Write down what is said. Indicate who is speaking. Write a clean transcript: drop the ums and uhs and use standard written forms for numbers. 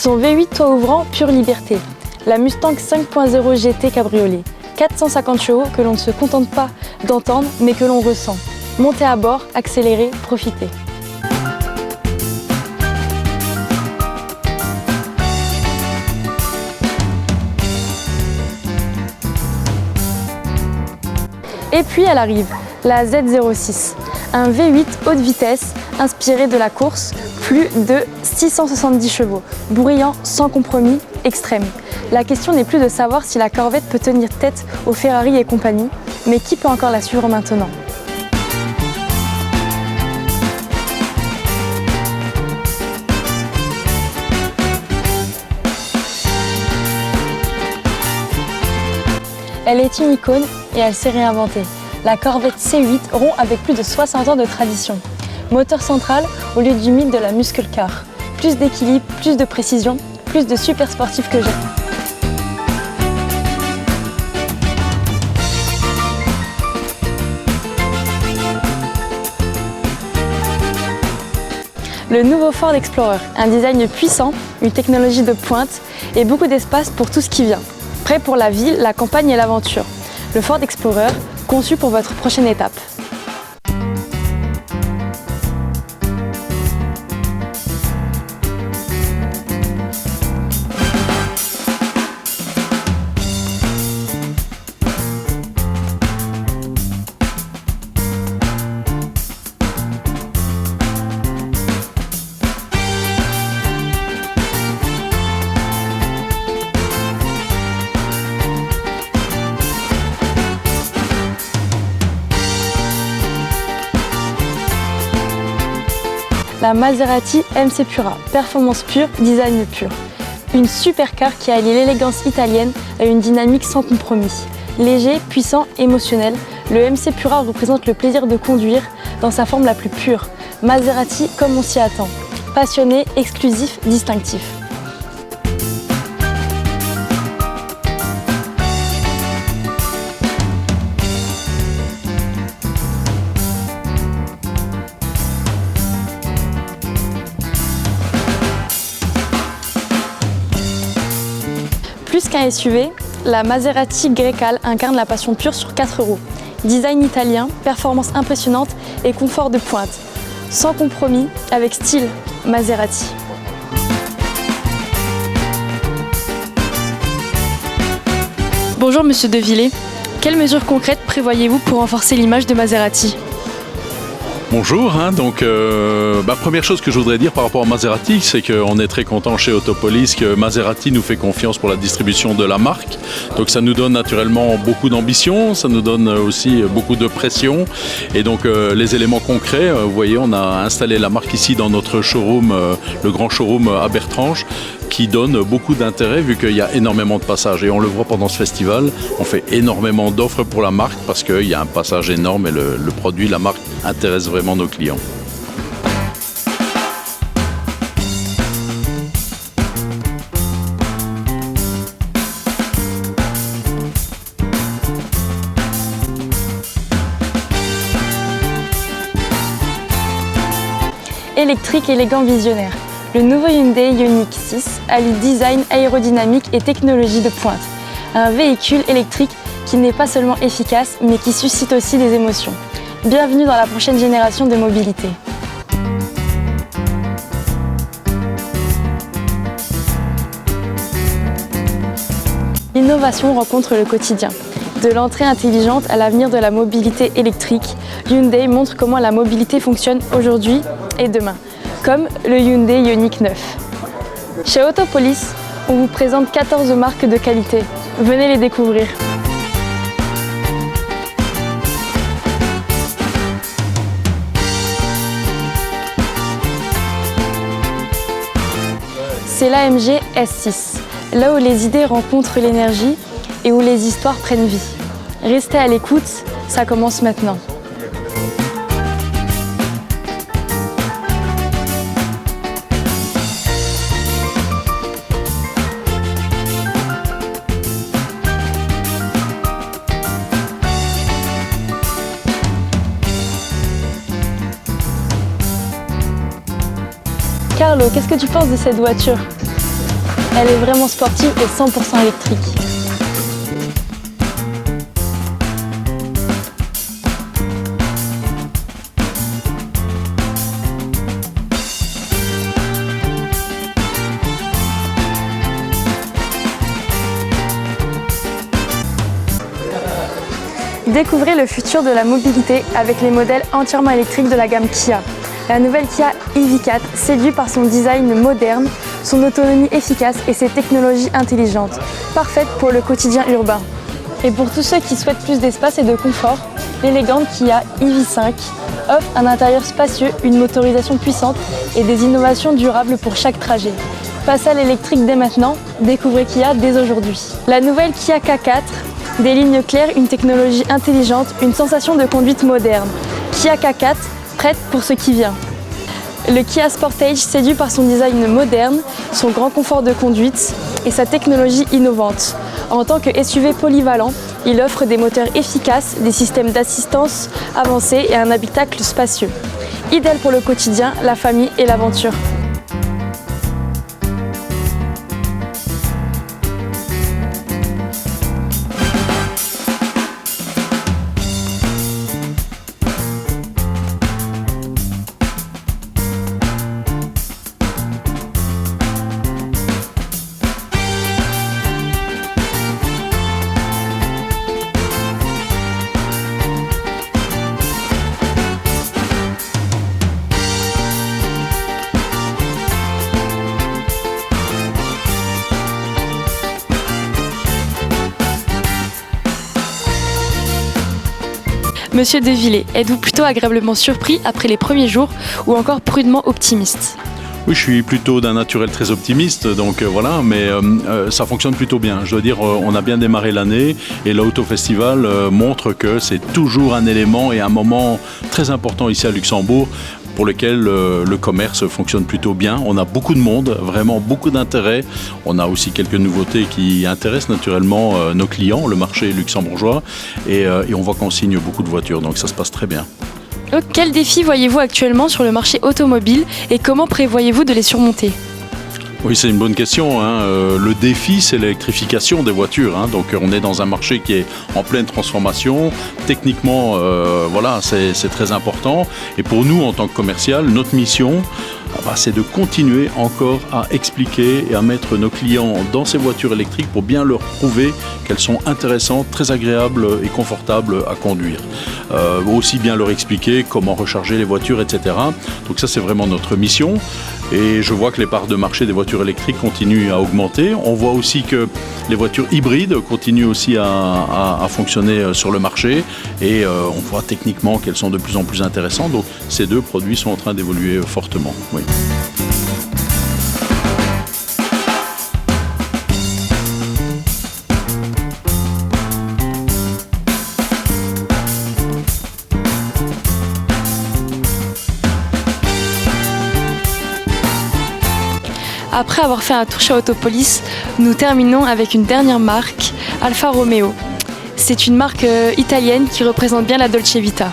Speaker 1: Son V8 toit ouvrant, pure liberté. La Mustang 5.0 GT Cabriolet. 450 chevaux que l'on ne se contente pas d'entendre, mais que l'on ressent. Montez à bord, accélérez, profitez. Et puis elle arrive, la Z06, un V8 haute vitesse inspiré de la course, plus de 670 chevaux, bruyant, sans compromis, extrême. La question n'est plus de savoir si la Corvette peut tenir tête aux Ferrari et compagnie, mais qui peut encore la suivre maintenant? Elle est une icône et elle s'est réinventée. La Corvette C8 rompt avec plus de 60 ans de tradition. Moteur central au lieu du mythe de la muscle car. Plus d'équilibre, plus de précision, plus de super sportif que jamais. Le nouveau Ford Explorer, un design puissant, une technologie de pointe et beaucoup d'espace pour tout ce qui vient. Prêt pour la ville, la campagne et l'aventure. Le Ford Explorer, conçu pour votre prochaine étape. La Maserati MC Pura, performance pure, design pur. Une supercar qui allie l'élégance italienne à une dynamique sans compromis. Léger, puissant, émotionnel, le MC Pura représente le plaisir de conduire dans sa forme la plus pure. Maserati comme on s'y attend. Passionné, exclusif, distinctif. Plus qu'un SUV, la Maserati Grecale incarne la passion pure sur 4 roues. Design italien, performance impressionnante et confort de pointe. Sans compromis, avec style, Maserati. Bonjour Monsieur Devillé, quelles mesures concrètes prévoyez-vous pour renforcer l'image de Maserati ?
Speaker 2: Bonjour, première chose que je voudrais dire par rapport à Maserati, c'est qu'on est très content chez Autopolis que Maserati nous fait confiance pour la distribution de la marque. Donc ça nous donne naturellement beaucoup d'ambition, ça nous donne aussi beaucoup de pression. Et donc les éléments concrets, vous voyez, on a installé la marque ici dans notre showroom, le grand showroom à Bertrange, qui donne beaucoup d'intérêt vu qu'il y a énormément de passages. Et on le voit pendant ce festival, on fait énormément d'offres pour la marque parce qu'il y a un passage énorme et le produit, la marque, intéresse vraiment nos clients.
Speaker 1: Électrique, élégant, visionnaire. Le nouveau Hyundai Ioniq 6 allie design, aérodynamique et technologie de pointe. Un véhicule électrique qui n'est pas seulement efficace, mais qui suscite aussi des émotions. Bienvenue dans la prochaine génération de mobilité. L'innovation rencontre le quotidien. De l'entrée intelligente à l'avenir de la mobilité électrique, Hyundai montre comment la mobilité fonctionne aujourd'hui et demain, comme le Hyundai Ioniq 9. Chez Autopolis, on vous présente 14 marques de qualité. Venez les découvrir. C'est l'AMG S6, là où les idées rencontrent l'énergie et où les histoires prennent vie. Restez à l'écoute, ça commence maintenant. Carlo, qu'est-ce que tu penses de cette voiture ? Elle est vraiment sportive et 100% électrique. Découvrez le futur de la mobilité avec les modèles entièrement électriques de la gamme Kia. La nouvelle Kia EV4 séduit par son design moderne, son autonomie efficace et ses technologies intelligentes, parfaites pour le quotidien urbain. Et pour tous ceux qui souhaitent plus d'espace et de confort, l'élégante Kia EV5 offre un intérieur spacieux, une motorisation puissante et des innovations durables pour chaque trajet. Passez à l'électrique dès maintenant, découvrez Kia dès aujourd'hui. La nouvelle Kia K4, des lignes claires, une technologie intelligente, une sensation de conduite moderne. Kia K4, prête pour ce qui vient. Le Kia Sportage séduit par son design moderne, son grand confort de conduite et sa technologie innovante. En tant que SUV polyvalent, il offre des moteurs efficaces, des systèmes d'assistance avancés et un habitacle spacieux. Idéal pour le quotidien, la famille et l'aventure. Monsieur Devillé, êtes-vous plutôt agréablement surpris après les premiers jours ou encore prudemment optimiste ?
Speaker 2: Oui, je suis plutôt d'un naturel très optimiste, donc voilà, mais ça fonctionne plutôt bien. Je dois dire, on a bien démarré l'année et l'Auto Festival montre que c'est toujours un élément et un moment très important ici à Luxembourg pour lequel le commerce fonctionne plutôt bien. On a beaucoup de monde, vraiment beaucoup d'intérêt. On a aussi quelques nouveautés qui intéressent naturellement nos clients, le marché luxembourgeois, et on voit qu'on signe beaucoup de voitures, donc ça se passe très bien.
Speaker 1: Quels défis voyez-vous actuellement sur le marché automobile et comment prévoyez-vous de les surmonter ?
Speaker 2: Oui, c'est une bonne question, hein. Le défi, c'est l'électrification des voitures, hein. Donc on est dans un marché qui est en pleine transformation. Techniquement, voilà, c'est très important. Et pour nous, en tant que commercial, notre mission, c'est de continuer encore à expliquer et à mettre nos clients dans ces voitures électriques pour bien leur prouver qu'elles sont intéressantes, très agréables et confortables à conduire. Aussi bien leur expliquer comment recharger les voitures, etc. Donc ça, c'est vraiment notre mission. Et je vois que les parts de marché des voitures électriques continuent à augmenter. On voit aussi que les voitures hybrides continuent aussi à fonctionner sur le marché. Et on voit techniquement qu'elles sont de plus en plus intéressantes. Donc ces deux produits sont en train d'évoluer fortement. Oui.
Speaker 1: Après avoir fait un tour chez Autopolis, nous terminons avec une dernière marque, Alfa Romeo. C'est une marque italienne qui représente bien la Dolce Vita.